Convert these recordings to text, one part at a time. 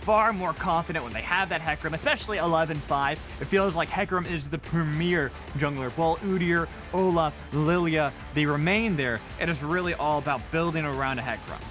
far more confident when they have that Hecarim, especially 11-5. It feels like Hecarim is the premier jungler. While Udyr, Olaf, Lillia, they remain there. It is really all about building around a Hecarim.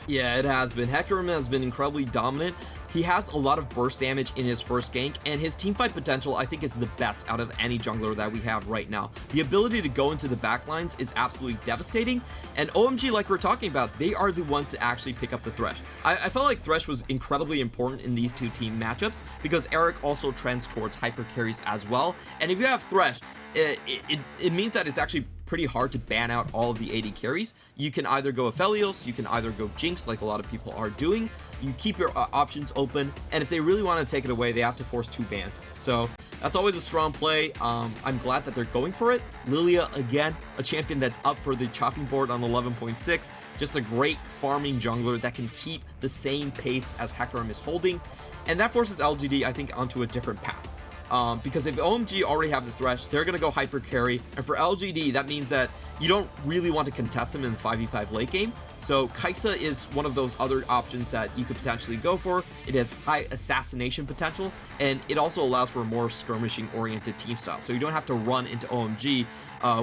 Yeah, it has been. Hecarim has been incredibly dominant. He has a lot of burst damage in his first gank, and his teamfight potential, I think, is the best out of any jungler that we have right now. The ability to go into the backlines is absolutely devastating, and OMG, like we're talking about, they are the ones to actually pick up the Thresh. I felt like Thresh was incredibly important in these two team matchups, because Eric also trends towards hyper carries as well, and if you have Thresh, it means that it's actually pretty hard to ban out all of the AD carries. You can either go Aphelios, you can either go Jinx, like a lot of people are doing. You keep your options open, and if they really want to take it away, they have to force 2 bans. So that's always a strong play. I'm glad that they're going for it. Lillia, again, a champion that's up for the chopping board on 11.6. Just a great farming jungler that can keep the same pace as Hecarim is holding, and that forces LGD, I think, onto a different path. Because if OMG already have the Thresh, they're going to go hyper carry, and for LGD, that means that you don't really want to contest them in the 5v5 late game. So Kaisa is one of those other options that you could potentially go for. It has high assassination potential, and it also allows for a more skirmishing oriented team style, so you don't have to run into OMG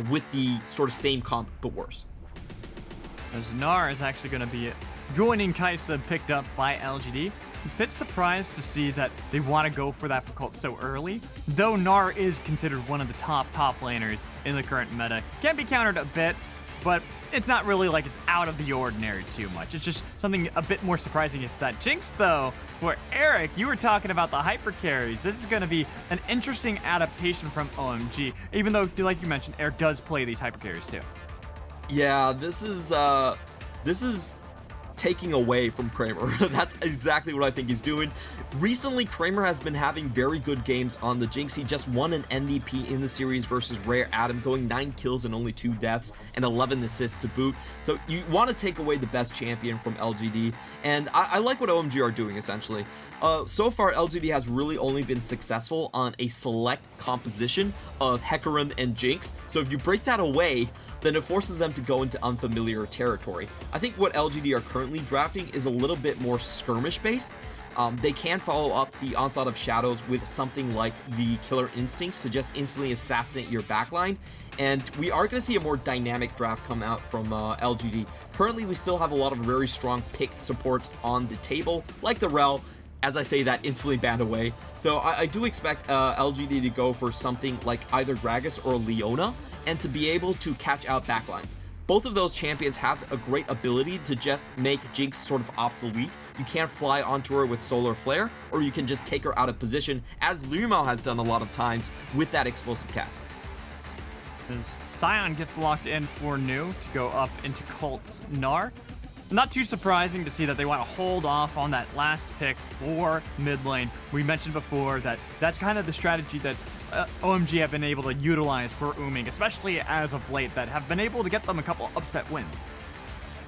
with the sort of same comp but worse. As Gnar is actually going to be joining Kaisa, picked up by LGD. A bit surprised to see that they want to go for that for Cult so early, though Gnar is considered one of the top laners in the current meta. Can be countered a bit, but it's not really like it's out of the ordinary too much. It's just something a bit more surprising if that Jinx, though, where Eric, you were talking about the hyper carries. This is going to be an interesting adaptation from OMG, even though, like you mentioned, Eric does play these hyper carries too. Yeah, this is taking away from Kramer. That's exactly what I think he's doing. Recently, Kramer has been having very good games on the Jinx. He just won an MVP in the series versus Rare Adam, going 9 kills and only 2 deaths and 11 assists to boot. So you want to take away the best champion from LGD, and I like what OMG are doing essentially. So far, LGD has really only been successful on a select composition of Hecarim and Jinx. So if you break that away, then it forces them to go into unfamiliar territory. I think what LGD are currently drafting is a little bit more skirmish based. They can follow up the Onslaught of Shadows with something like the Killer Instincts to just instantly assassinate your backline, and we are going to see a more dynamic draft come out from LGD. Currently, we still have a lot of very strong pick supports on the table, like the Rel. As I say that, instantly banned away. So I do expect LGD to go for something like either Gragas or Leona, and to be able to catch out backlines. Both of those champions have a great ability to just make Jinx sort of obsolete. You can't fly onto her with Solar Flare, or you can just take her out of position, as Luma has done a lot of times with that explosive cast. As Sion gets locked in for new to go up into Cult's Gnar. Not too surprising to see that they want to hold off on that last pick for mid lane. We mentioned before that that's kind of the strategy that OMG have been able to utilize for Wuming, especially as of late, that have been able to get them a couple upset wins.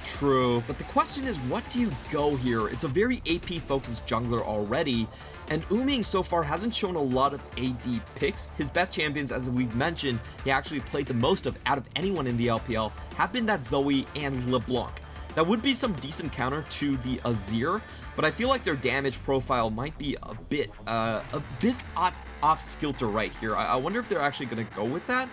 True, but the question is, what do you go here? It's a very AP focused jungler already, and Wuming so far hasn't shown a lot of AD picks. His best champions, as we've mentioned, he actually played the most of out of anyone in the LPL, have been that Zoe and LeBlanc. That would be some decent counter to the Azir, but I feel like their damage profile might be a bit off skilter right here. I wonder if they're actually going to go with that.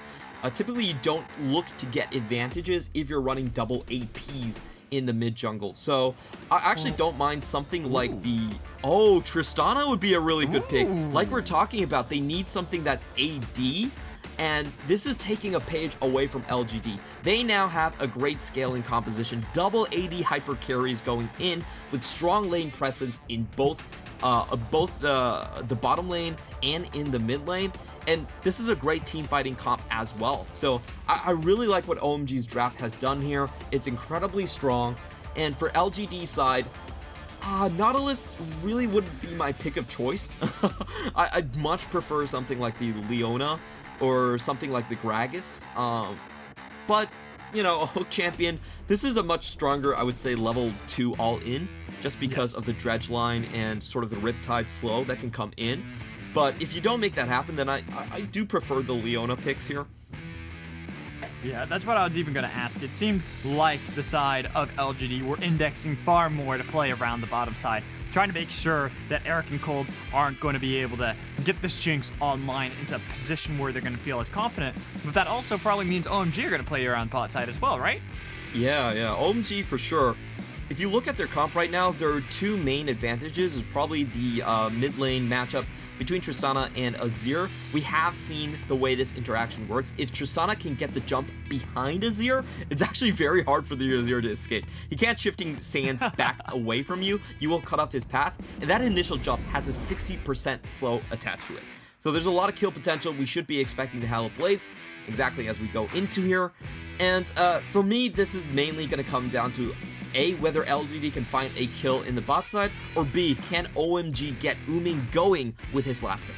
Typically, you don't look to get advantages if you're running double APs in the mid jungle. So I actually don't mind something like the Tristana would be a really good pick. Like we're talking about, they need something that's AD. And this is taking a page away from LGD. They now have a great scaling composition, double AD hyper carries going in with strong lane presence in both the bottom lane and in the mid lane. And this is a great team fighting comp as well. So I really like what OMG's draft has done here. It's incredibly strong. And for LGD side, Nautilus really wouldn't be my pick of choice. I'd much prefer something like the Leona or something like the Gragas. But, you know, a hook champion, this is a much stronger, I would say, level 2 all-in, just because of the dredge line and sort of the Riptide slow that can come in. But if you don't make that happen, then I do prefer the Leona picks here. Yeah, that's what I was even going to ask. It seemed like the side of LGD were indexing far more to play around the bottom side trying to make sure that Eric and Cold aren't going to be able to get this Jinx online into a position where they're going to feel as confident. But that also probably means OMG are going to play around bot side as well, right? Yeah, OMG for sure. If you look at their comp right now, there are two main advantages. Is probably the mid lane matchup between Tristana and Azir. We have seen the way this interaction works. If Tristana can get the jump behind Azir, it's actually very hard for the Azir to escape. He can't shifting sands back away from you. You will cut off his path, and that initial jump has a 60% slow attached to it. So there's a lot of kill potential. We should be expecting the Hallowed Blades exactly as we go into here. And for me, this is mainly going to come down to A, whether LGD can find a kill in the bot side, or B, can OMG get Wuming going with his last pick?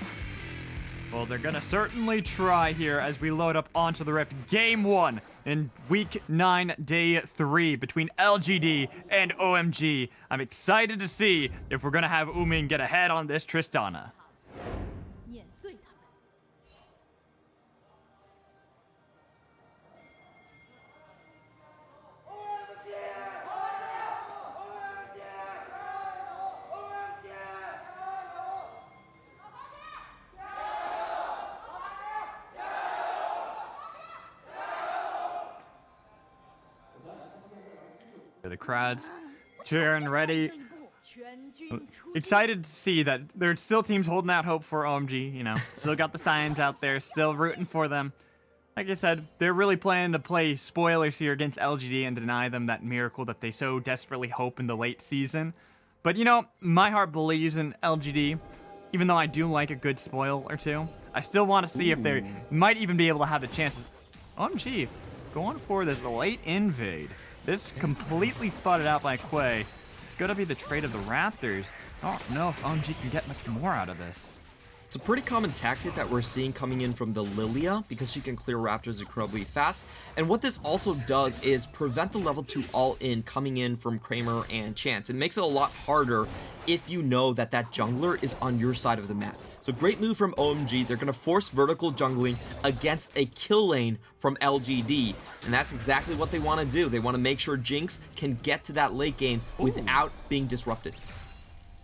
Well, they're going to certainly try here as we load up onto the Rift. Game 1 in Week 9, Day 3 between LGD and OMG. I'm excited to see if we're going to have Wuming get ahead on this Tristana. The crowd's cheering, ready. Excited to see that there's still teams holding out hope for OMG, you know. Still got the signs out there, still rooting for them. Like I said, they're really planning to play spoilers here against LGD and deny them that miracle that they so desperately hope in the late season. But, you know, my heart believes in LGD. Even though I do like a good spoil or two, I still want to see if they might even be able to have the chances. OMG, going for this late invade. This completely spotted out by Quay. It's going to be the trade of the Raptors. I don't know if OMG can get much more out of this. It's a pretty common tactic that we're seeing coming in from the Lillia because she can clear Raptors incredibly fast. And what this also does is prevent the level 2 all-in coming in from Kramer and Chance. It makes it a lot harder if you know that that jungler is on your side of the map. So great move from OMG. They're going to force vertical jungling against a kill lane from LGD. And that's exactly what they want to do. They want to make sure Jinx can get to that late game without being disrupted.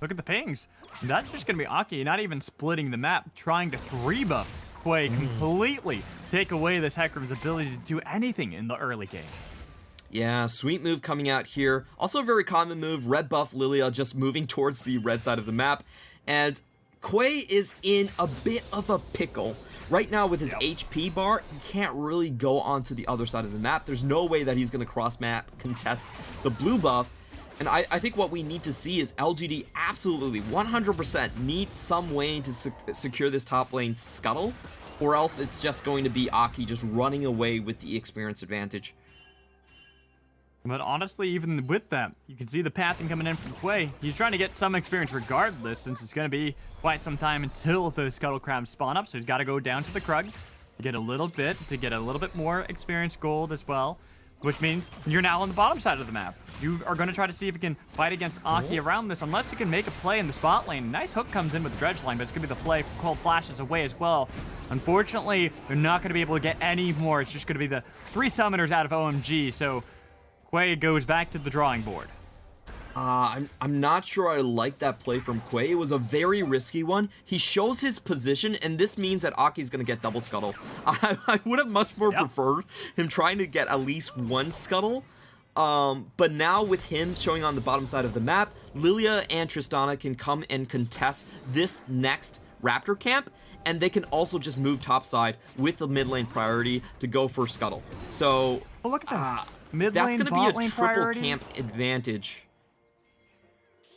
Look at the pings. That's just going to be Aki not even splitting the map, trying to 3-buff Quay completely, take away this Hecarim's ability to do anything in the early game. Yeah, sweet move coming out here. Also a very common move, red buff Lillia just moving towards the red side of the map. And Quay is in a bit of a pickle. Right now with his HP bar, he can't really go onto the other side of the map. There's no way that he's going to cross-map contest the blue buff. And I think what we need to see is LGD absolutely 100% need some way to secure this top lane scuttle, or else it's just going to be Aki just running away with the experience advantage. But honestly, even with that, you can see the pathing coming in from Quay. He's trying to get some experience regardless, since it's going to be quite some time until those Scuttle Crabs spawn up, so he's got to go down to the Krugs to get a little bit more experience gold as well. Which means you're now on the bottom side of the map. You are going to try to see if you can fight against Aki around this, unless you can make a play in the spot lane. Nice hook comes in with the dredge line, but it's going to be the play. Cold flashes away as well. Unfortunately, they're not going to be able to get any more. It's just going to be the 3 summoners out of OMG, so Quay goes back to the drawing board. I'm not sure I like that play from Quay. It was a very risky one. He shows his position, and this means that Aki's going to get double scuttle. I would have much more preferred him trying to get at least 1 scuttle. But now with him showing on the bottom side of the map, Lillia and Tristana can come and contest this next Raptor camp, and they can also just move topside with the mid lane priority to go for scuttle. So look at this. Mid that's lane, going to be a triple priority. camp advantage.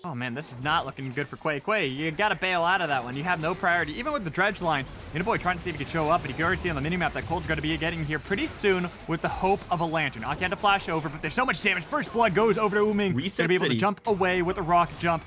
Oh man, this is not looking good for Quay. Quay, you gotta bail out of that one. You have no priority. Even with the dredge line, Uniboy trying to see if he can show up, but you can already see on the minimap that Cold's gonna be getting here pretty soon with the hope of a lantern. Aki had to flash over, but there's so much damage. First blood goes over to Wuming. Reset gonna be able city. to jump away with a rocket jump.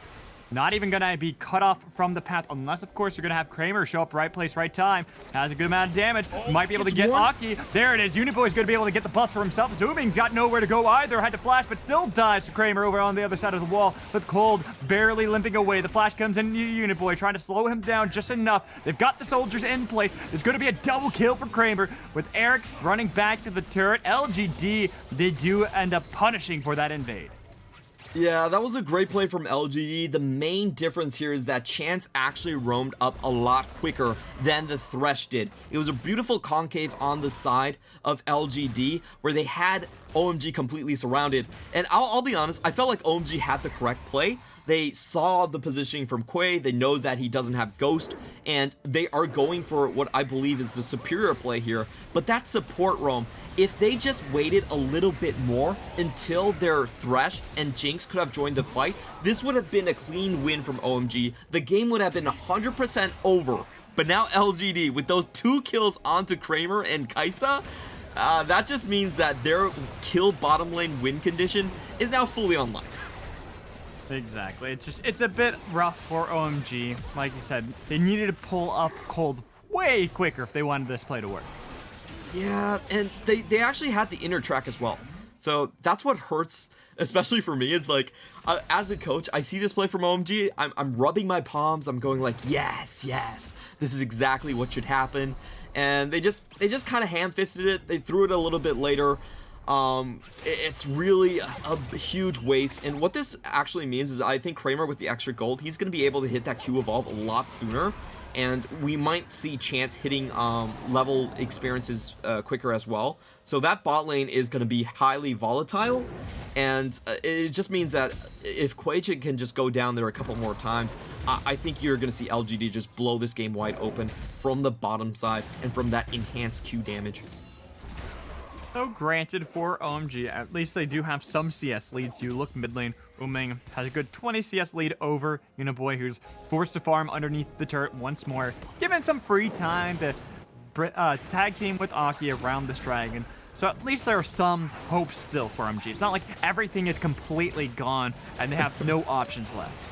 Not even gonna be cut off from the path, unless of course you're gonna have Kramer show up right place, right time. Has a good amount of damage. Might be able to get Aki. There it is. Uniboy's gonna be able to get the buff for himself. Wuming's got nowhere to go either. Had to flash, but still dies to Kramer over on the other side of the wall. With Cold barely limping away. The flash comes in. Uniboy trying to slow him down just enough. They've got the soldiers in place. There's gonna be a double kill for Kramer with Eric running back to the turret. LGD, they do end up punishing for that invade. Yeah, that was a great play from LGD. The main difference here is that Chance actually roamed up a lot quicker than the Thresh did. It was a beautiful concave on the side of LGD where they had OMG completely surrounded. And I'll be honest, I felt like OMG had the correct play. They saw the positioning from Quay, they know that he doesn't have Ghost, and they are going for what I believe is the superior play here. But that support roam, if they just waited a little bit more until their Thresh and Jinx could have joined the fight, this would have been a clean win from OMG. The game would have been 100% over. But now LGD, with those 2 kills onto Kramer and Kaisa, that just means that their kill bottom lane win condition is now fully online. Exactly. It's a bit rough for OMG. Like you said, they needed to pull up cold way quicker if they wanted this play to work. Yeah, and they actually had the inner track as well. So that's what hurts, especially for me, is like, as a coach, I see this play from OMG, I'm rubbing my palms, I'm going like, yes, this is exactly what should happen. And they just kind of ham-fisted it, they threw it a little bit later. It's really a huge waste, and what this actually means is I think Kramer with the extra gold, he's going to be able to hit that Q evolve a lot sooner, and we might see Chance hitting level experiences quicker as well. So that bot lane is going to be highly volatile, and it just means that if Quaja can just go down there a couple more times, I think you're going to see LGD just blow this game wide open from the bottom side and from that enhanced Q damage. So granted for OMG, at least they do have some CS leads. You look mid lane, Wuming has a good 20 CS lead over Uniboy, who's forced to farm underneath the turret once more, given some free time to tag team with Aki around this dragon. So at least there are some hopes still for OMG. It's not like everything is completely gone and they have no options left.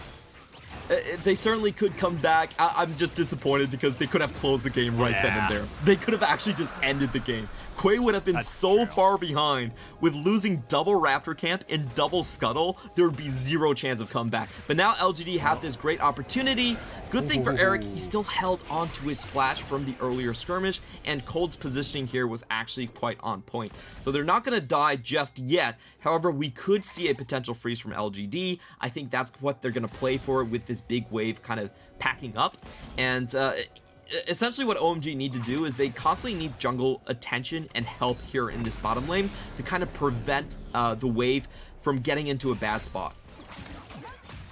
They certainly could come back. I'm just disappointed because they could have closed the game right then and there. They could have actually just ended the game. Quay would have been far behind. With losing double Raptor Camp and double Scuttle, there would be zero chance of comeback. But now LGD have this great opportunity. Good thing for Eric, he still held on to his flash from the earlier skirmish, and Cold's positioning here was actually quite on point. So they're not going to die just yet. However, we could see a potential freeze from LGD. I think that's what they're going to play for with this big wave kind of packing up. And essentially what OMG need to do is they constantly need jungle attention and help here in this bottom lane to kind of prevent the wave from getting into a bad spot.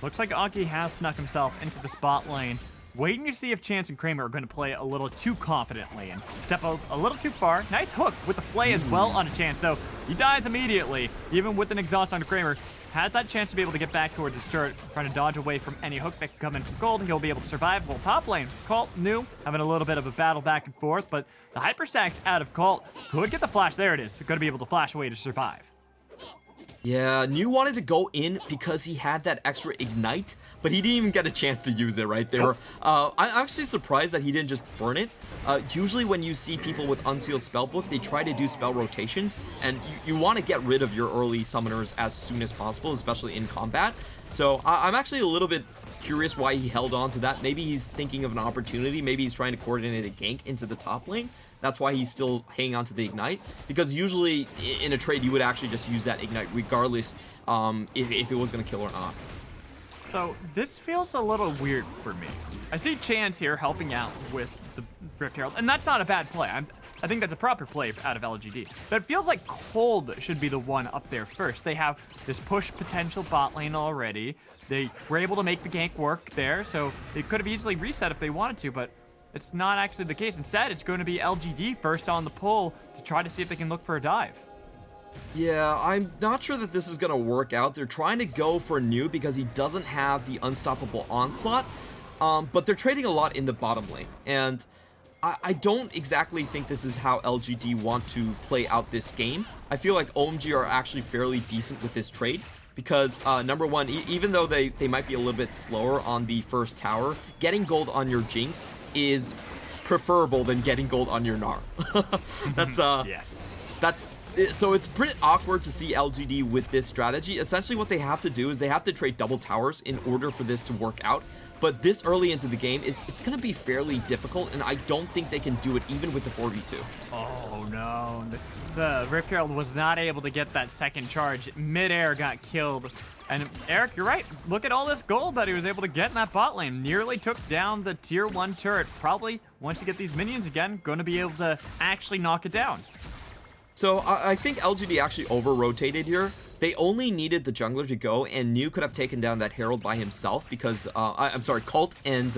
Looks like Aki has snuck himself into the spot lane, waiting to see if Chance and Kramer are going to play a little too confidently and step out a little too far. Nice hook with the flay as well on a Chance, so he dies immediately, even with an exhaust on Kramer. Has that chance to be able to get back towards his turret, trying to dodge away from any hook that can come in from Gold. He'll be able to survive. Well, top lane, Colt, New, having a little bit of a battle back and forth, but the hyperstacks out of Colt could get the flash. There it is. Going to be able to flash away to survive. Yeah, New wanted to go in because he had that extra ignite, but he didn't even get a chance to use it right there. I'm actually surprised that he didn't just burn it. Usually when you see people with Unsealed Spellbook, they try to do spell rotations, and you want to get rid of your early summoners as soon as possible, especially in combat. So I'm actually a little bit curious why he held on to that. Maybe he's thinking of an opportunity. Maybe he's trying to coordinate a gank into the top lane. That's why he's still hanging on to the Ignite, because usually in a trade you would actually just use that Ignite regardless if it was going to kill or not. So this feels a little weird for me. I see Chance here helping out with the Rift Herald, and that's not a bad play. I think that's a proper play out of LGD. But it feels like Cold should be the one up there first. They have this push potential bot lane already. They were able to make the gank work there, so they could have easily reset if they wanted to, but it's not actually the case. Instead, it's going to be LGD first on the pull to try to see if they can look for a dive. Yeah, I'm not sure that this is going to work out. They're trying to go for New because he doesn't have the unstoppable onslaught, but they're trading a lot in the bottom lane. And I don't exactly think this is how LGD want to play out this game. I feel like OMG are actually fairly decent with this trade. Because, number one, even though they might be a little bit slower on the first tower, getting gold on your Jinx is preferable than getting gold on your Gnar. So it's pretty awkward to see LGD with this strategy. Essentially what they have to do is they have to trade double towers in order for this to work out. But this early into the game, it's going to be fairly difficult, and I don't think they can do it even with the 4v2. Oh no, the Rift Herald was not able to get that second charge. Midair got killed And Eric, you're right. Look at all this gold that he was able to get in that bot lane. Nearly took down the tier 1 turret. Probably, once you get these minions again, going to be able to actually knock it down. So I think LGD actually over-rotated here. They only needed the jungler to go, and New could have taken down that Herald by himself because, I'm sorry, Cult and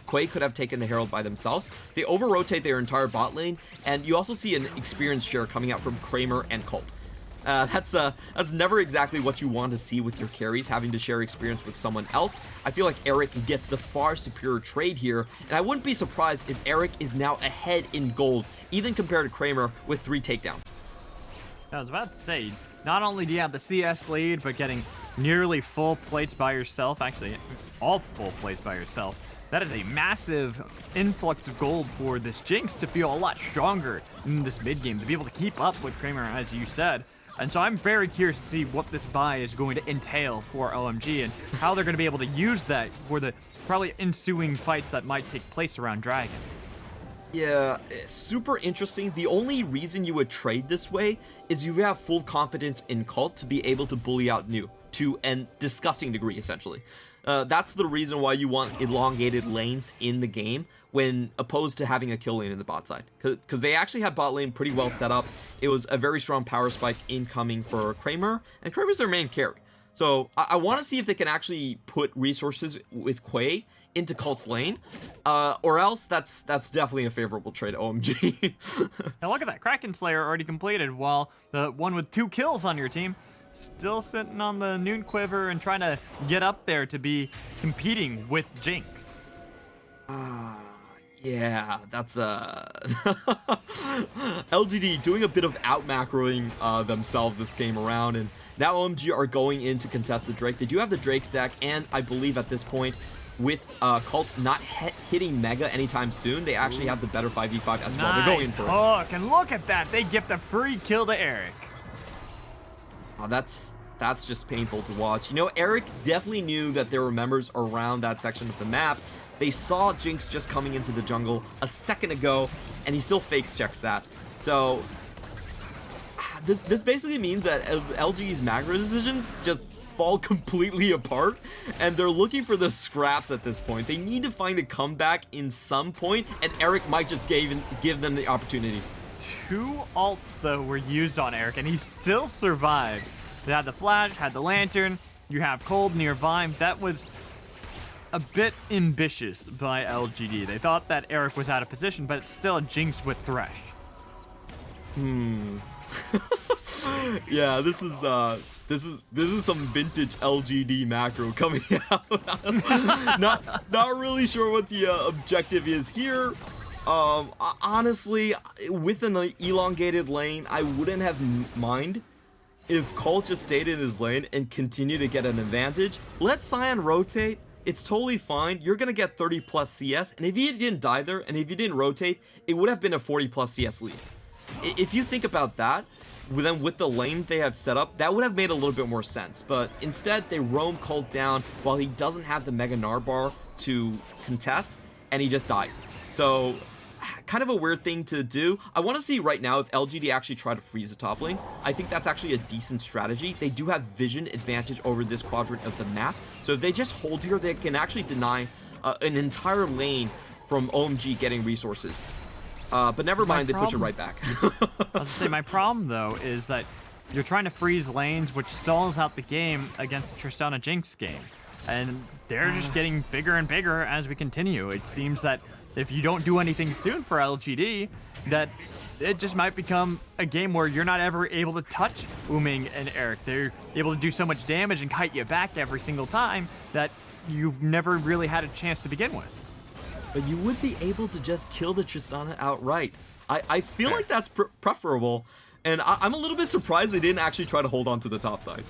Quay could have taken the Herald by themselves. They over-rotate their entire bot lane, and you also see an experience share coming out from Kramer and Cult. That's never exactly what you want to see with your carries, having to share experience with someone else. I feel like Eric gets the far superior trade here, and I wouldn't be surprised if Eric is now ahead in gold, even compared to Kramer with 3 takedowns. I was about to say, not only do you have the CS lead, but getting nearly full plates by yourself, actually all full plates by yourself, that is a massive influx of gold for this Jinx to feel a lot stronger in this mid game, to be able to keep up with Kramer, as you said. And so I'm very curious to see what this buy is going to entail for OMG and how they're going to be able to use that for the probably ensuing fights that might take place around Dragon. Yeah, super interesting. The only reason you would trade this way is you have full confidence in Cult to be able to bully out New to a disgusting degree, essentially. That's the reason why you want elongated lanes in the game when opposed to having a kill lane in the bot side. Because they actually had bot lane pretty well set up. It was a very strong power spike incoming for Kramer, and Kramer's their main carry. So I want to see if they can actually put resources with Quay into Cult's lane, or else that's definitely a favorable trade, OMG. Now look at that, Kraken Slayer already completed, while the one with 2 kills on your team still sitting on the Noon Quiver and trying to get up there to be competing with Jinx. Yeah, that's LGD doing a bit of out macroing themselves this game around, and now OMG are going in to contest the Drake. They do have the Drake stack, and I believe at this point, with Cult not hitting Mega anytime soon, they actually have the better 5v5 as well. They're going for it. Hook, and look at that, they gift a free kill to Eric. Oh, that's just painful to watch. You know, Eric definitely knew that there were members around that section of the map. They saw Jinx just coming into the jungle a second ago, and he still fakes checks that. So this basically means that LG's macro decisions just fall completely apart, and they're looking for the scraps at this point. They need to find a comeback in some point, and Eric might just give them the opportunity. 2 ults, though, were used on Eric, and he still survived. They had the flash, had the lantern, you have cold nearby. That was a bit ambitious by LGD. They thought that Eric was out of position, but it's still a Jinx with Thresh. Yeah, this is some vintage LGD macro coming out. not really sure what the objective is here. Honestly, with an elongated lane, I wouldn't have mind if Cole just stayed in his lane and continued to get an advantage. Let Sion rotate. It's totally fine. You're going to get 30 plus CS. And if you didn't die there, and if you didn't rotate, it would have been a 40 plus CS lead. If you think about that, then with the lane they have set up, that would have made a little bit more sense. But instead, they roam Cult down while he doesn't have the Mega Gnar bar to contest, and he just dies. So kind of a weird thing to do. I want to see right now if LGD actually try to freeze the top lane. I think that's actually a decent strategy. They do have vision advantage over this quadrant of the map. So if they just hold here, they can actually deny an entire lane from OMG getting resources. But never mind, they push it right back. I was gonna say, my problem, though, is that you're trying to freeze lanes, which stalls out the game against the Tristana Jinx game. And they're just getting bigger and bigger as we continue. It seems that if you don't do anything soon for LGD, that it just might become a game where you're not ever able to touch Wuming and Eric. They're able to do so much damage and kite you back every single time that you've never really had a chance to begin with. But you would be able to just kill the Tristana outright. I feel like that's preferable, and I'm a little bit surprised they didn't actually try to hold on to the top side.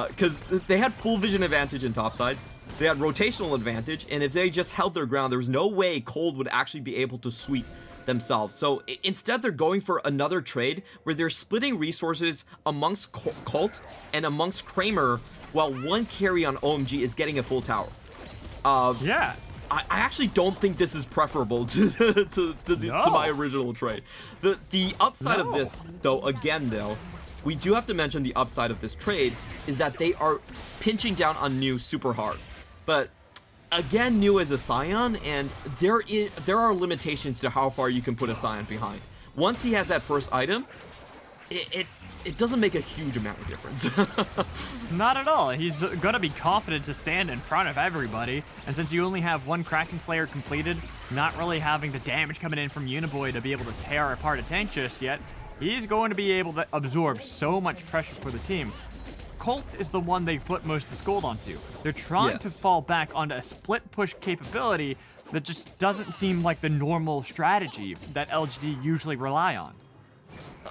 Because they had full vision advantage in top side, they had rotational advantage, and if they just held their ground, there was no way Cold would actually be able to sweep themselves. So instead, they're going for another trade where they're splitting resources amongst Cult and amongst Kramer, while one carry on OMG is getting a full tower. Yeah. I actually don't think this is preferable to my original trade. The upside of this, though, again, though, we do have to mention the upside of this trade is that they are pinching down on New super hard. But again, New is a Sion, and there are limitations to how far you can put a Sion behind. Once he has that first item, it doesn't make a huge amount of difference. Not at all. He's gonna be confident to stand in front of everybody, and since you only have one Kraken Slayer completed, not really having the damage coming in from Uniboy to be able to tear apart a tank just yet, he's going to be able to absorb so much pressure for the team. Colt is the one they've put most of the scold onto. They're trying to fall back onto a split push capability that just doesn't seem like the normal strategy that LGD usually rely on.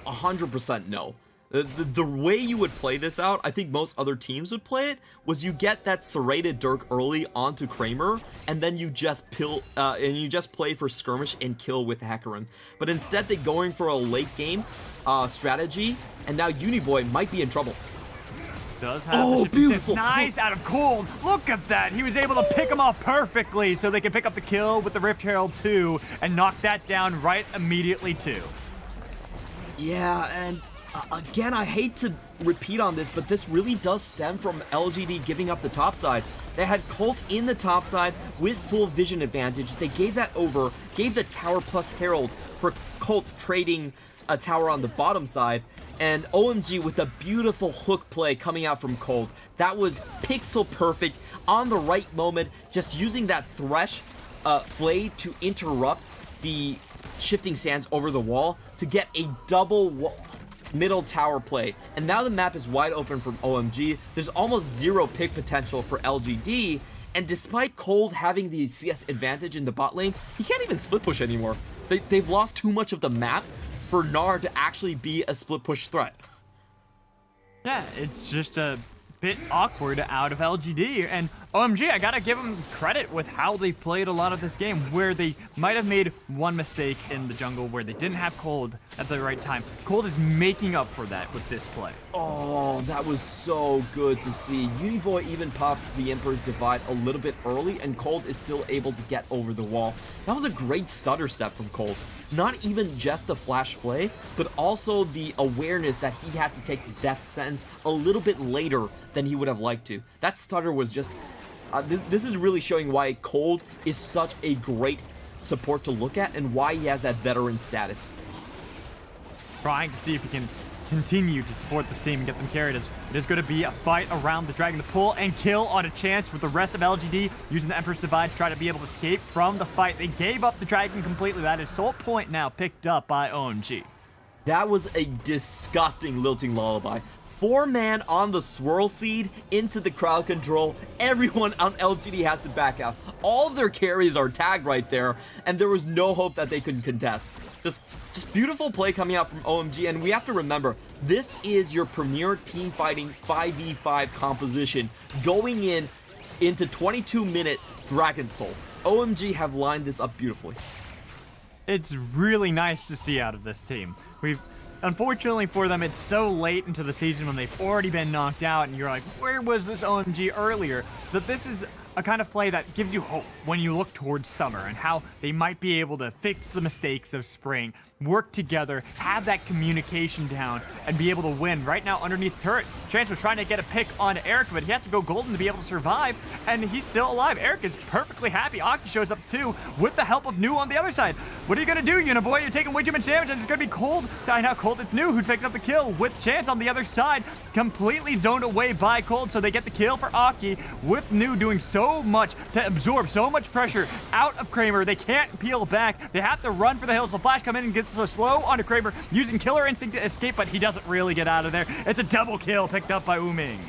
100% no. The way you would play this out, I think most other teams would play it, was you get that serrated Dirk early onto Kramer, and then you just play for skirmish and kill with Hecarim. But instead, they're going for a late game strategy, and now Uniboy might be in trouble. Does have the beautiful. Nice out of Cold. Look at that. He was able to pick him off perfectly so they can pick up the kill with the Rift Herald 2 and knock that down right immediately too. Yeah, and again, I hate to repeat on this, but this really does stem from LGD giving up the top side. They had Colt in the top side with full vision advantage. They gave that over, gave the tower plus Herald for Colt trading a tower on the bottom side, and OMG with a beautiful hook play coming out from Colt. That was pixel perfect on the right moment, just using that Thresh flay to interrupt the shifting sands over the wall to get a double middle tower play. And now the map is wide open from OMG. There's almost zero pick potential for LGD, and despite Cold having the CS advantage in the bot lane, he can't even split push anymore. They've lost too much of the map for Gnar to actually be a split push threat. Yeah, it's just a bit awkward out of LGD, and OMG, I gotta give them credit with how they played a lot of this game, where they might have made one mistake in the jungle where they didn't have Cold at the right time. Cold is making up for that with this play. Oh, that was so good to see. Uniboy even pops the Emperor's Divide a little bit early, and Cold is still able to get over the wall. That was a great stutter step from Cold. Not even just the flash play, but also the awareness that he had to take the death sentence a little bit later than he would have liked to. That stutter was just... this is really showing why Cold is such a great support to look at and why he has that veteran status. Trying to see if he can continue to support this team and get them carried, as it is going to be a fight around the dragon to pull and kill on a chance with the rest of LGD using the Emperor's Divide to try to be able to escape from the fight. They gave up the dragon completely. That is sole point now picked up by OMG. That was a disgusting lilting lullaby. 4-man on the swirl seed into the crowd control. Everyone on LGD has to back out. All of their carries are tagged right there, and there was no hope that they could contest. Just beautiful play coming out from OMG, and we have to remember, this is your premier team fighting 5v5 composition going into 22-minute Dragon Soul. OMG have lined this up beautifully. It's really nice to see out of this team. Unfortunately for them, it's so late into the season when they've already been knocked out, and you're like, where was this OMG earlier? That this is a kind of play that gives you hope when you look towards summer and how they might be able to fix the mistakes of spring, work together, have that communication down, and be able to win. Right now, underneath turret, Chance was trying to get a pick on Eric, but he has to go golden to be able to survive, and he's still alive. Eric is perfectly happy. Aki shows up too with the help of New on the other side. What are you gonna do, Uniboy? You're taking way too much damage, and it's gonna be Cold. Now Cold, it's New who picks up the kill with Chance on the other side, completely zoned away by Cold, so they get the kill for Aki, with New doing so much to absorb so much pressure out of Kramer. They can't peel back. They have to run for the hills. The flash come in and gets a slow onto Kramer, using Killer Instinct to escape, but he doesn't really get out of there. It's a double kill picked up by Wuming.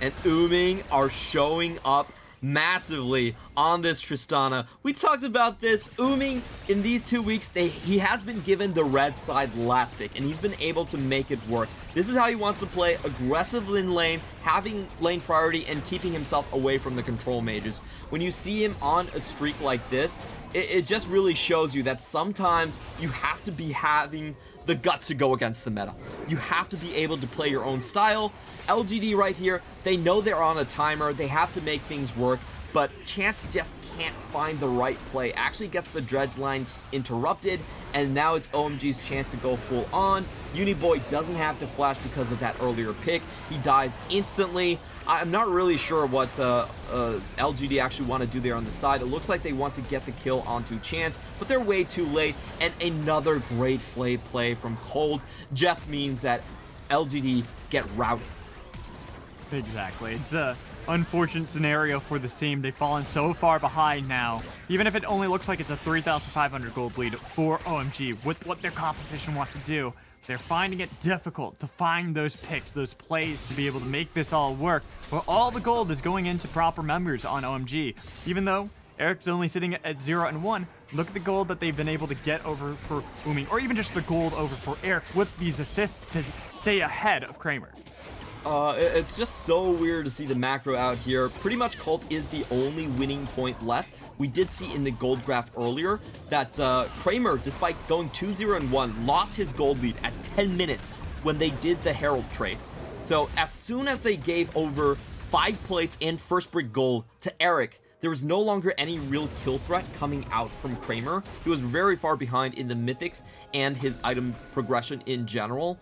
And Wuming are showing up massively on this Tristana. We talked about this. Wuming, in these 2 weeks, he has been given the red side last pick, and he's been able to make it work. This is how he wants to play: aggressive in lane, having lane priority, and keeping himself away from the control mages. When you see him on a streak like this, it just really shows you that sometimes you have to be having the guts to go against the meta. You have to be able to play your own style. LGD right here, they know they're on a timer. They have to make things work. but Chance just can't find the right play. Actually gets the dredge lines interrupted, and now it's OMG's chance to go full on. Uniboy doesn't have to flash because of that earlier pick. He dies instantly. I'm not really sure what LGD actually want to do there on the side. It looks like they want to get the kill onto Chance, but they're way too late, and another great play from Cold just means that LGD get routed. Exactly. It's a unfortunate scenario for the team. They've fallen so far behind now. Even if it only looks like it's a 3,500 gold lead for OMG with what their composition wants to do, they're finding it difficult to find those picks, those plays to be able to make this all work. Well, all the gold is going into proper members on OMG. Even though Eric's only sitting at 0 and 1, look at the gold that they've been able to get over for Wuming, or even just the gold over for Eric with these assists to stay ahead of Kramer. It's just so weird to see the macro out here. Pretty much Cult is the only winning point left. We did see in the gold graph earlier that Kramer, despite going 2-0 and 1, lost his gold lead at 10 minutes when they did the Herald trade. So as soon as they gave over 5 plates and first brick gold to Eric, there was no longer any real kill threat coming out from Kramer. He was very far behind in the mythics and his item progression in general.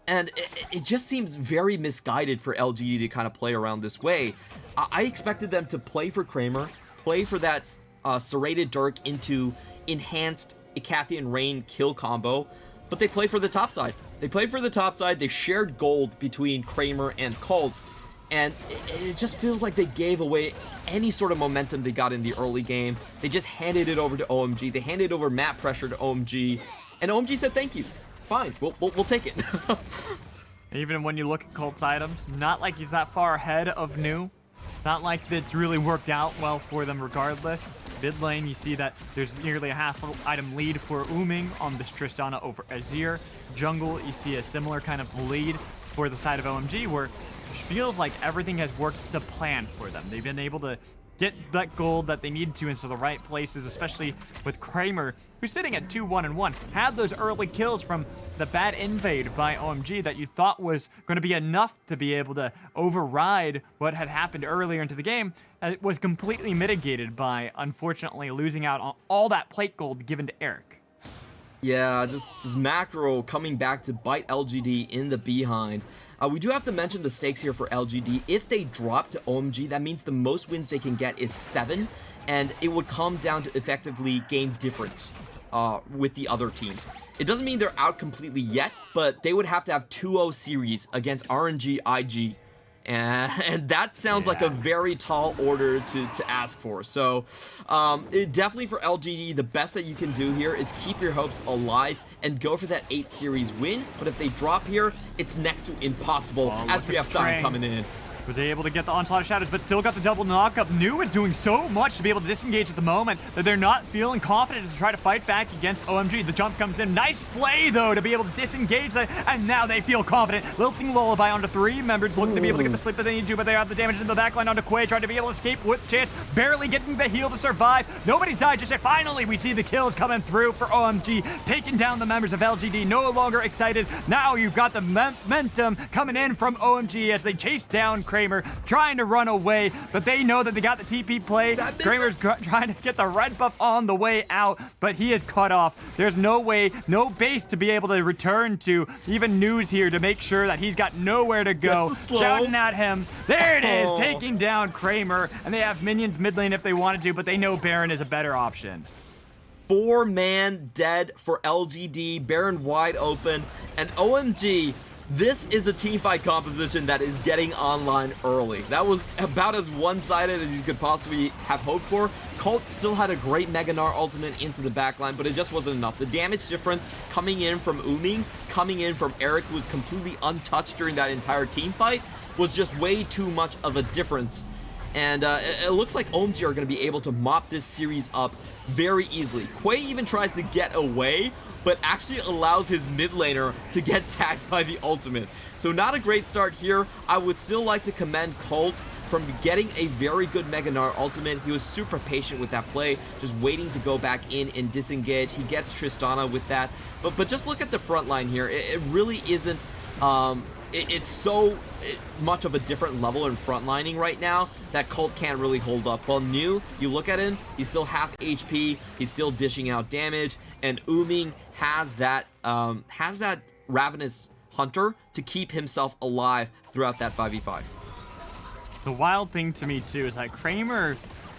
And it just seems very misguided for LGD to kind of play around this way. I expected them to play for Kramer, play for that serrated Dirk into enhanced Icathian Rain kill combo, but they play for the top side. They played for the top side, they shared gold between Kramer and Cult, and it just feels like they gave away any sort of momentum they got in the early game. They just handed it over to OMG, they handed over map pressure to OMG, and OMG said thank you. Fine, we'll take it. Even when you look at Colt's items, not like he's that far ahead of New. Not like it's really worked out well for them regardless. Mid lane, you see that there's nearly a half item lead for Wuming on this Tristana over Azir. Jungle, you see a similar kind of lead for the side of OMG, where it feels like everything has worked to plan for them. They've been able to get that gold that they needed to into the right places, especially with Kramer, who's sitting at 2-1 and 1, had those early kills from the bad invade by OMG that you thought was going to be enough to be able to override what had happened earlier into the game. It was completely mitigated by, unfortunately, losing out on all that plate gold given to Eric. Yeah, just macro coming back to bite LGD in the behind. We do have to mention the stakes here for LGD. If they drop to OMG, that means the most wins they can get is 7, and it would come down to effectively game difference with the other teams. It doesn't mean they're out completely yet, but they would have to have 2-0 series against RNG IG. And that sounds like a very tall order to ask for. So definitely for LGD, the best that you can do here is keep your hopes alive and go for that 8 series win. But if they drop here, it's next to impossible, as we have Sion coming in. Was able to get the Onslaught of Shadows, but still got the double knockup. New is doing so much to be able to disengage at the moment that they're not feeling confident to try to fight back against OMG. The jump comes in. Nice play, though, to be able to disengage that, and now they feel confident. Lilting Lullaby onto 3 members, looking to be able to get the sleep that they need to, but they have the damage in the backline onto Quay, trying to be able to escape with Chance, barely getting the heal to survive. Nobody's died just yet. Finally, we see the kills coming through for OMG, taking down the members of LGD. No longer excited. Now you've got the momentum coming in from OMG as they chase down Kramer, trying to run away, but they know that they got the TP play. Kramer's trying to get the red buff on the way out, but he is cut off. There's no way, no base to be able to return to. Even News here to make sure that he's got nowhere to go. Shouting at him. There it is, taking down Kramer, and they have minions mid lane if they wanted to, but they know Baron is a better option. 4-man dead for LGD, Baron wide open, and OMG, this is a teamfight composition that is getting online early. That was about as one-sided as you could possibly have hoped for. Cult still had a great Mega Gnar ultimate into the backline, but it just wasn't enough. The damage difference coming in from Wuming, coming in from Eric, who was completely untouched during that entire team fight, was just way too much of a difference. And it looks like OMG are going to be able to mop this series up very easily. Quay even tries to get away, but actually allows his mid laner to get tagged by the ultimate. So not a great start here. I would still like to commend Colt from getting a very good Mega Gnar ultimate. He was super patient with that play, just waiting to go back in and disengage. He gets Tristana with that. But just look at the front line here. It really isn't it's so much of a different level in frontlining right now that Cult can't really hold up. While New, you look at him, he's still half HP, he's still dishing out damage, and Wuming has that Ravenous Hunter to keep himself alive throughout that 5v5. The wild thing to me too is that Kramer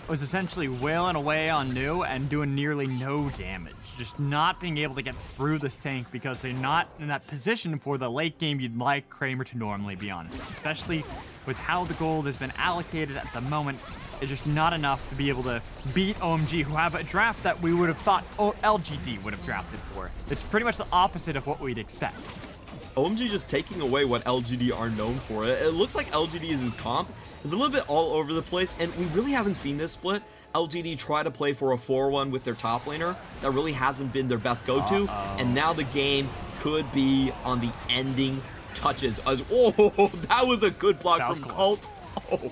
was essentially wailing away on New and doing nearly no damage. Just not being able to get through this tank because they're not in that position for the late game you'd like Kramer to normally be on. Especially with how the gold has been allocated at the moment, it's just not enough to be able to beat OMG, who have a draft that we would have thought LGD would have drafted for. It's pretty much the opposite of what we'd expect. OMG just taking away what LGD are known for. It looks like LGD's comp is a little bit all over the place, and we really haven't seen this split. LGD try to play for a 4-1 with their top laner. That really hasn't been their best go-to, and now the game could be on the ending touches. Oh, that was a good block from Cult. Oh.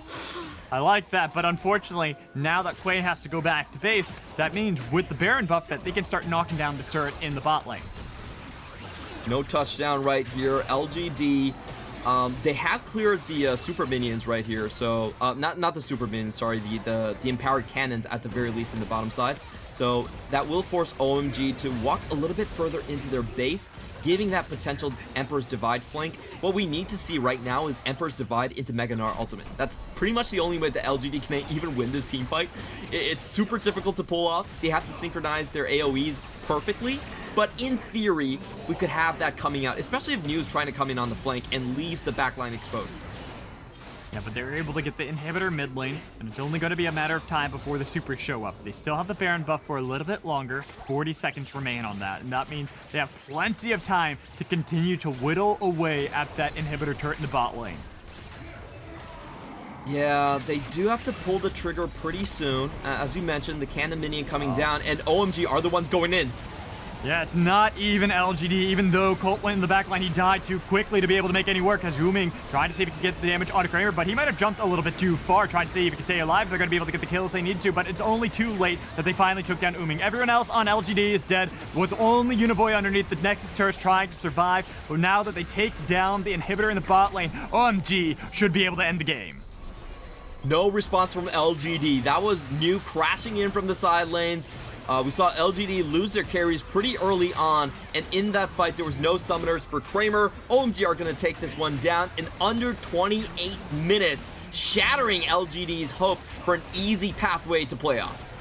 I like that, but unfortunately, now that Quay has to go back to base, that means with the Baron buff that they can start knocking down this turret in the bot lane. No touchdown right here. LGD, they have cleared the super minions right here. So not the super minions, sorry, the empowered cannons at the very least in the bottom side. So that will force OMG to walk a little bit further into their base, giving that potential Emperor's Divide flank. What we need to see right now is Emperor's Divide into Mega Gnar ultimate. That's pretty much the only way that LGD can even win this team fight. It's super difficult to pull off. They have to synchronize their AoEs perfectly. But in theory, we could have that coming out, especially if New's trying to come in on the flank and leaves the backline exposed. Yeah, but they're able to get the inhibitor mid lane, and it's only going to be a matter of time before the supers show up. They still have the Baron buff for a little bit longer. 40 seconds remain on that, and that means they have plenty of time to continue to whittle away at that inhibitor turret in the bot lane. Yeah, they do have to pull the trigger pretty soon. As you mentioned, the cannon minion coming down, and OMG are the ones going in. Yeah, it's not even LGD, even though Colt went in the backline, he died too quickly to be able to make any work as Wuming tried to see if he could get the damage onto Kramer, but he might have jumped a little bit too far, trying to see if he could stay alive. They're going to be able to get the kills they need to, but it's only too late that they finally took down Wuming. Everyone else on LGD is dead, with only Uniboy underneath the Nexus turret trying to survive. But now that they take down the inhibitor in the bot lane, OMG should be able to end the game. No response from LGD. That was New crashing in from the side lanes. We saw LGD lose their carries pretty early on, and in that fight, there was no summoners for Kramer. OMG are going to take this one down in under 28 minutes, shattering LGD's hope for an easy pathway to playoffs.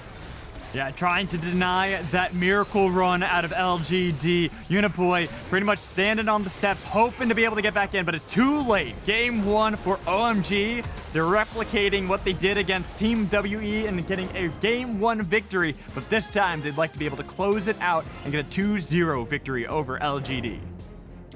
Yeah, trying to deny that miracle run out of LGD. Uniboy pretty much standing on the steps, hoping to be able to get back in, but it's too late. Game one for OMG. They're replicating what they did against Team WE and getting a Game 1 victory, but this time they'd like to be able to close it out and get a 2-0 victory over LGD.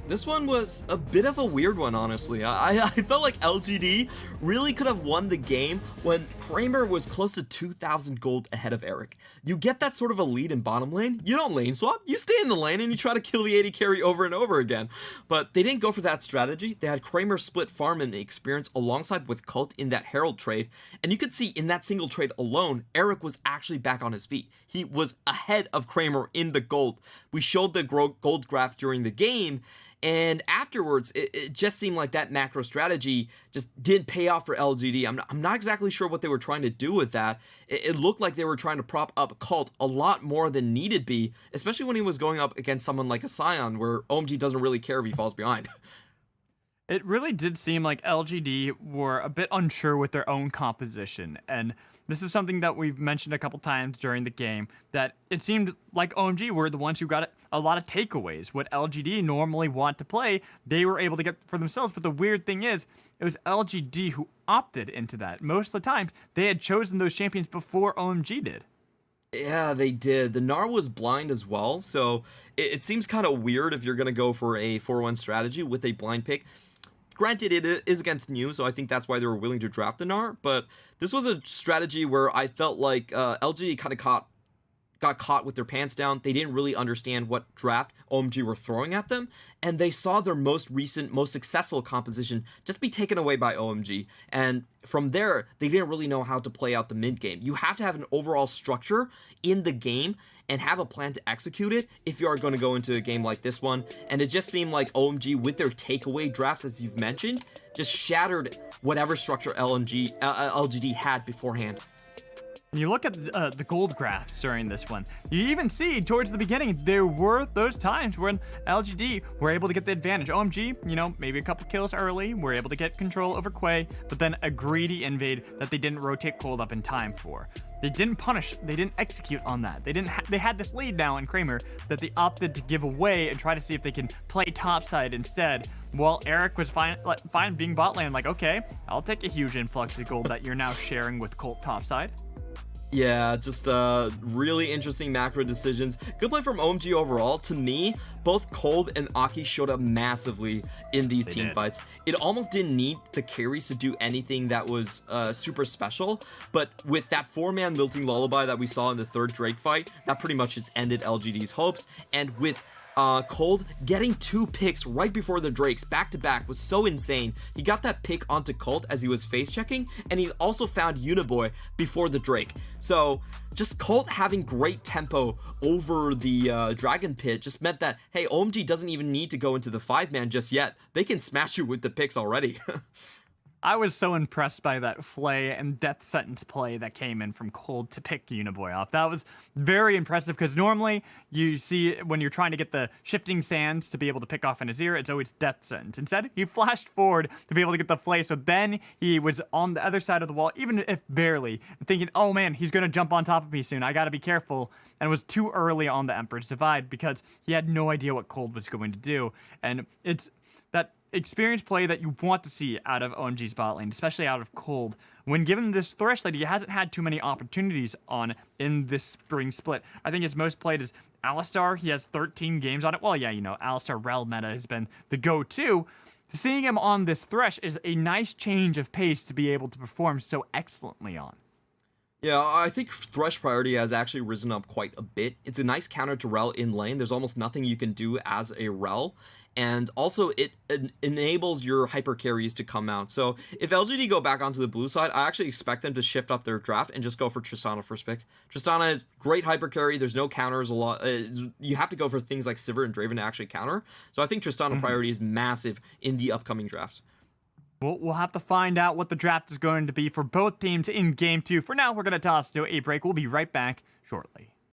This one was a bit of a weird one, honestly. I felt like LGD really could have won the game when Kramer was close to 2,000 gold ahead of Eric. You get that sort of a lead in bottom lane, you don't lane swap, you stay in the lane and you try to kill the AD carry over and over again. But they didn't go for that strategy. They had Kramer split farm and experience alongside with Cult in that Herald trade, and you could see in that single trade alone, Eric was actually back on his feet. He was ahead of Kramer in the gold. We showed the gold graph during the game, and afterwards, it just seemed like that macro strategy just didn't pay off for LGD. I'm not exactly sure what they were trying to do with that. It looked like they were trying to prop up Cult a lot more than needed be, especially when he was going up against someone like a Sion, where OMG doesn't really care if he falls behind. It really did seem like LGD were a bit unsure with their own composition, and this is something that we've mentioned a couple times during the game, that it seemed like OMG were the ones who got a lot of takeaways. What LGD normally want to play, they were able to get for themselves, but the weird thing is, it was LGD who opted into that. Most of the time, they had chosen those champions before OMG did. Yeah, they did. The Gnar was blind as well, so it seems kind of weird if you're going to go for a 4-1 strategy with a blind pick. Granted, it is against New, so I think that's why they were willing to draft the Gnar, but this was a strategy where I felt like LGD kind of got caught with their pants down. They didn't really understand what draft OMG were throwing at them, and they saw their most recent, most successful composition just be taken away by OMG. And from there, they didn't really know how to play out the mid game. You have to have an overall structure in the game and have a plan to execute it if you are going to go into a game like this one. And it just seemed like OMG, with their takeaway drafts, as you've mentioned, just shattered whatever structure LGD had beforehand. And you look at the gold graphs during this one, you even see towards the beginning, there were those times when LGD were able to get the advantage. OMG, you know, maybe a couple kills early, were able to get control over Quay, but then a greedy invade that they didn't rotate cold up in time for. They didn't punish, they didn't execute on that. They had this lead now in Kramer that they opted to give away and try to see if they can play topside instead. While Eric was fine being bot lane, like, okay, I'll take a huge influx of gold that you're now sharing with Colt topside. Yeah, just really interesting macro decisions. Good play from OMG overall. To me, both Cold and Aki showed up massively in these team fights. It almost didn't need the carries to do anything that was super special, but with that 4-man lilting lullaby that we saw in the third Drake fight, that pretty much just ended LGD's hopes. And with Cold getting 2 picks right before the Drakes back to back was so insane. He got that pick onto Colt as he was face checking, and he also found Uniboy before the Drake. So just Colt having great tempo over the Dragon Pit just meant that, hey, OMG doesn't even need to go into the 5-man just yet. They can smash you with the picks already. I was so impressed by that flay and death sentence play that came in from Cold to pick Uniboy off. That was very impressive because normally you see when you're trying to get the shifting sands to be able to pick off an Azir, it's always death sentence. Instead, he flashed forward to be able to get the flay, so then he was on the other side of the wall, even if barely, thinking, oh man, he's going to jump on top of me soon. I got to be careful. And it was too early on the Emperor's Divide because he had no idea what Cold was going to do. And it's that experienced play that you want to see out of OMG's bot lane, especially out of Cold, when given this Thresh that he hasn't had too many opportunities on in this spring split. I think his most played is Alistar. He has 13 games on it. Well, yeah, you know, Alistar Rel meta has been the go-to. Seeing him on this Thresh is a nice change of pace to be able to perform so excellently on. Yeah, I think Thresh priority has actually risen up quite a bit. It's a nice counter to Rel in lane. There's almost nothing you can do as a Rel. And also, it enables your hyper carries to come out. So if LGD go back onto the blue side, I actually expect them to shift up their draft and just go for Tristana first pick. Tristana is great hyper carry. There's no counters a lot. You have to go for things like Sivir and Draven to actually counter. So I think Tristana priority is massive in the upcoming drafts. We'll have to find out what the draft is going to be for both teams in Game 2. For now, we're going to toss to a break. We'll be right back shortly.